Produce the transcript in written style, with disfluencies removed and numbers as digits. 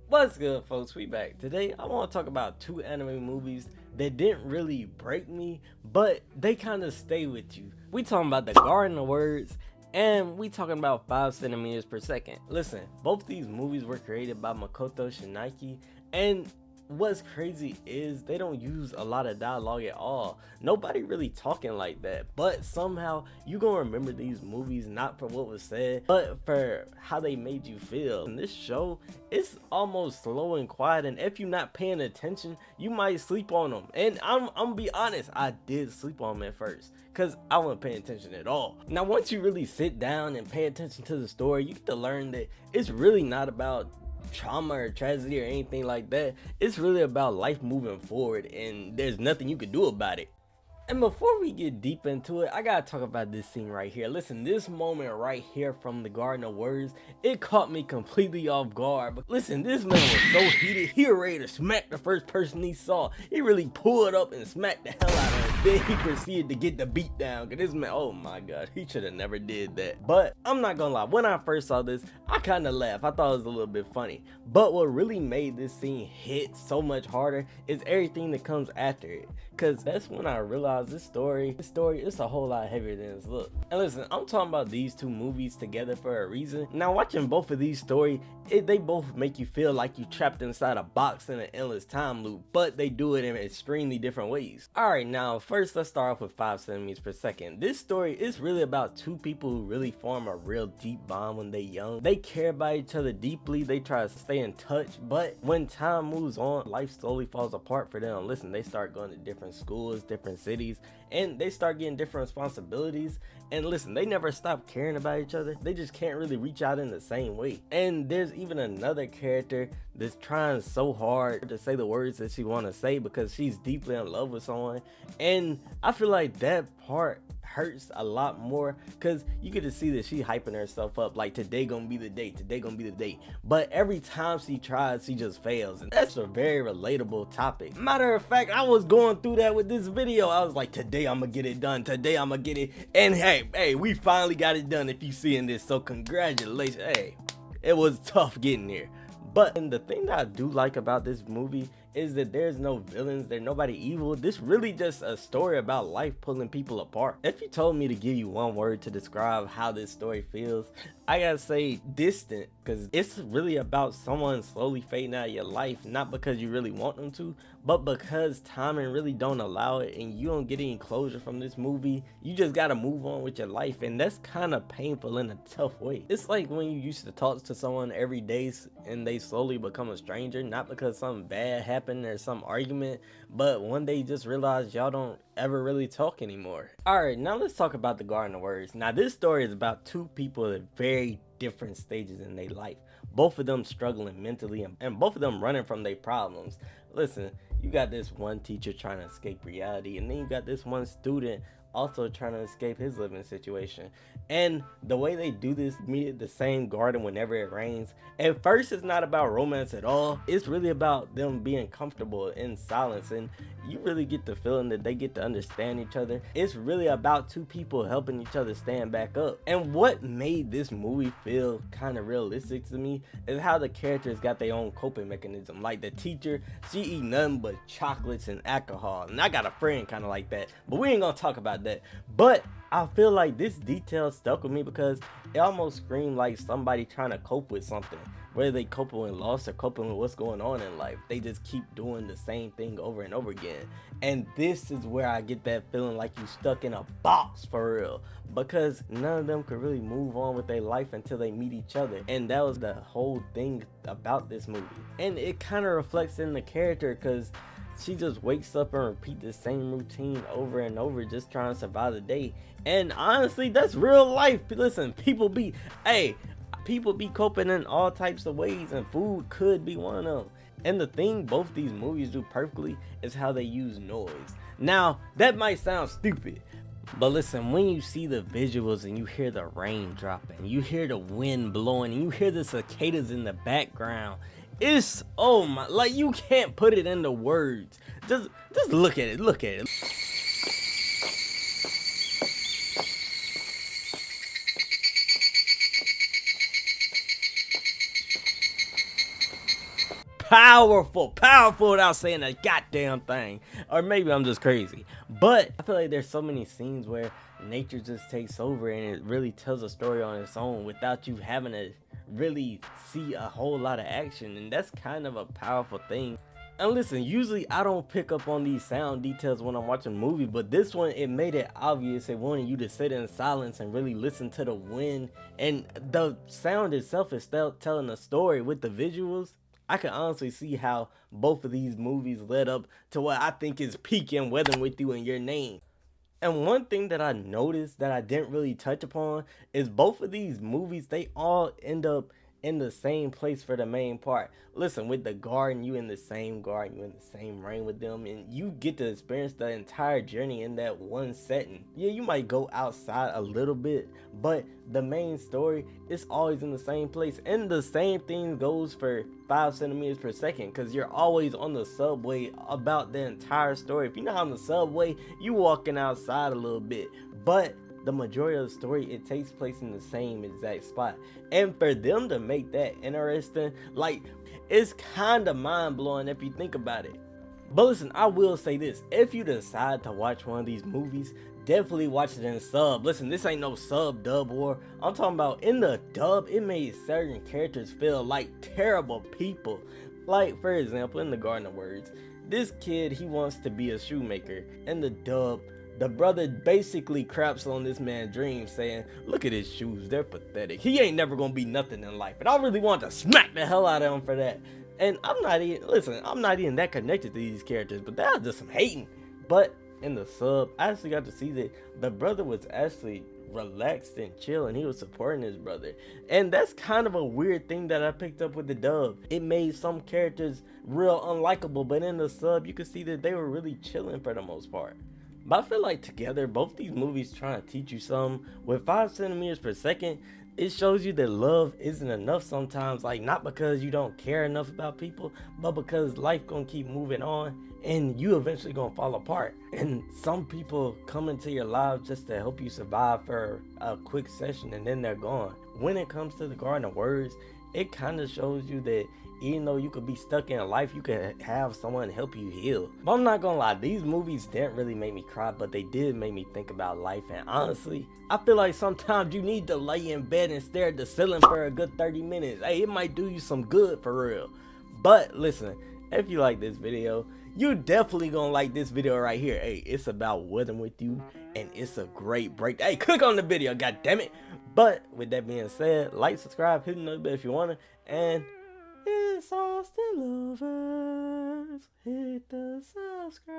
What's good, folks? We back. Today, I want to talk about two anime movies that didn't really break me, but they kind of stay with you. We talking about The Garden of Words, and we talking about 5 centimeters per second. Listen, both these movies were created by Makoto Shinkai, and what's crazy is they don't use a lot of dialogue at all. Nobody really talking like that, but somehow you gonna remember these movies not for what was said, but for how they made you feel. In this show, it's almost slow and quiet, and if you're not paying attention, you might sleep on them. And I'm gonna be honest, I did sleep on them at first because I wasn't paying attention at all. Now, once you really sit down and pay attention to the story, you get to learn that it's really not about trauma or tragedy or anything like that. It's really about life moving forward, and there's nothing you can do about it. And before we get deep into it, I gotta talk about this scene right here. Listen, this moment right here from The Garden of Words, it caught me completely off guard. But listen, this man was so heated, he was ready to smack the first person he saw. He really pulled up and smacked the hell out of him. Then he proceeded to get the beat down. Cause this man, oh my god, he should have never did that. But I'm not gonna lie, when I first saw this, I kind of laughed. I thought it was a little bit funny. But what really made this scene hit so much harder is everything that comes after it. Cause that's when I realized this story is a whole lot heavier than it's look. And listen, I'm talking about these two movies together for a reason. Now, watching both of these stories, they both make you feel like you trapped inside a box in an endless time loop, but they do it in extremely different ways. Alright, now first let's start off with 5 centimeters per second. This story is really about two people who really form a real deep bond when they're young. They care about each other deeply, they try to stay in touch, but when time moves on, life slowly falls apart for them. Listen, they start going to different schools, different cities, and they start getting different responsibilities. And listen, they never stop caring about each other, they just can't really reach out in the same way. And there's even another character that's trying so hard to say the words that she want to say because she's deeply in love with someone, and I feel like that part hurts a lot more because you get to see that she hyping herself up like today gonna be the day, today gonna be the day, but every time she tries she just fails. And that's a very relatable topic. Matter of fact, I was going through that with this video. I was like, today I'm gonna get it done, today I'm gonna get it, and hey, we finally got it done if you seeing this, so congratulations. Hey, it was tough getting here. But and the thing that I do like about this movie is that there's no villains, there's nobody evil. This really just a story about life pulling people apart. If you told me to give you one word to describe how this story feels, I gotta say distant, because it's really about someone slowly fading out of your life, not because you really want them to, but because timing really don't allow it, and you don't get any closure from this movie. You just gotta move on with your life, and that's kind of painful in a tough way. It's like when you used to talk to someone every day and they slowly become a stranger, not because something bad happened or some argument, but one day you just realize y'all don't ever really talk anymore. Alright, now let's talk about The Garden of Words. Now this story is about two people at very different stages in their life, both of them struggling mentally and both of them running from their problems. Listen, you got this one teacher trying to escape reality, and then you got this one student also trying to escape his living situation. And the way they do this, meet at the same garden whenever it rains, at first it's not about romance at all. It's really about them being comfortable in silence, and you really get the feeling that they get to understand each other. It's really about two people helping each other stand back up. And what made this movie feel kind of realistic to me is how the characters got their own coping mechanism. Like the teacher, she eat nothing but chocolates and alcohol, and I got a friend kind of like that, but we ain't gonna talk about that. But I feel like this detail stuck with me because it almost screamed like somebody trying to cope with something, whether they coping with loss or coping with what's going on in life. They just keep doing the same thing over and over again. And this is where I get that feeling like you stuck in a box for real, because none of them could really move on with their life until they meet each other. And that was the whole thing about this movie. And it kind of reflects in the character, because she just wakes up and repeat the same routine over and over, just trying to survive the day. And honestly, that's real life. Listen, people be coping in all types of ways, and food could be one of them. And the thing both these movies do perfectly is how they use noise. Now, that might sound stupid, but listen, when you see the visuals and you hear the rain dropping, you hear the wind blowing, and you hear the cicadas in the background, it's, oh my, like, you can't put it into words. Just look at it, look at it. powerful without saying a goddamn thing. Or maybe I'm just crazy. But I feel like there's so many scenes where nature just takes over and it really tells a story on its own without you having to really see a whole lot of action. And that's kind of a powerful thing. And listen, usually I don't pick up on these sound details when I'm watching a movie, but this one, it made it obvious. It wanted you to sit in silence and really listen to the wind. And the sound itself is still telling a story with the visuals. I can honestly see how both of these movies led up to what I think is peak in Weathering With You and Your Name. And one thing that I noticed that I didn't really touch upon is both of these movies, they all end up in the same place for the main part. Listen, with the garden, you in the same garden, you in the same rain with them, and you get to experience the entire journey in that one setting. Yeah, you might go outside a little bit, but the main story is always in the same place. And the same thing goes for 5 centimeters per second, because you're always on the subway about the entire story. If you're not on the subway, you walking outside a little bit, but the majority of the story, it takes place in the same exact spot. And for them to make that interesting, like, it's kind of mind-blowing if you think about it. But listen, I will say this: if you decide to watch one of these movies, definitely watch it in sub. Listen, this ain't no sub dub war. I'm talking about in the dub, it made certain characters feel like terrible people. Like, for example, in the Garden of Words, this kid, he wants to be a shoemaker. In the dub, the brother basically craps on this man's dreams, saying, look at his shoes, they're pathetic. He ain't never gonna be nothing in life. And I really want to smack the hell out of him for that. And I'm not even that connected to these characters, but that was just some hating. But in the sub, I actually got to see that the brother was actually relaxed and chill, and he was supporting his brother. And that's kind of a weird thing that I picked up with the dub. It made some characters real unlikable, but in the sub, you could see that they were really chilling for the most part. But I feel like together, both these movies trying to teach you something. With 5 centimeters per second, it shows you that love isn't enough sometimes. Like, not because you don't care enough about people, but because life gonna keep moving on and you eventually gonna fall apart. And some people come into your lives just to help you survive for a quick session and then they're gone. When it comes to the Garden of Words, it kind of shows you that even though you could be stuck in a life, you could have someone help you heal. But I'm not gonna lie, these movies didn't really make me cry, but they did make me think about life. And honestly, I feel like sometimes you need to lay in bed and stare at the ceiling for a good 30 minutes. Hey, it might do you some good for real. But listen, if you like this video, you definitely gonna like this video right here. Hey, it's about Weathering With You, and it's a great break. Hey, click on the video, god damn it. But with that being said, like, subscribe, hit the notification bell if you wanna, and it's all still over. Hit the subscribe.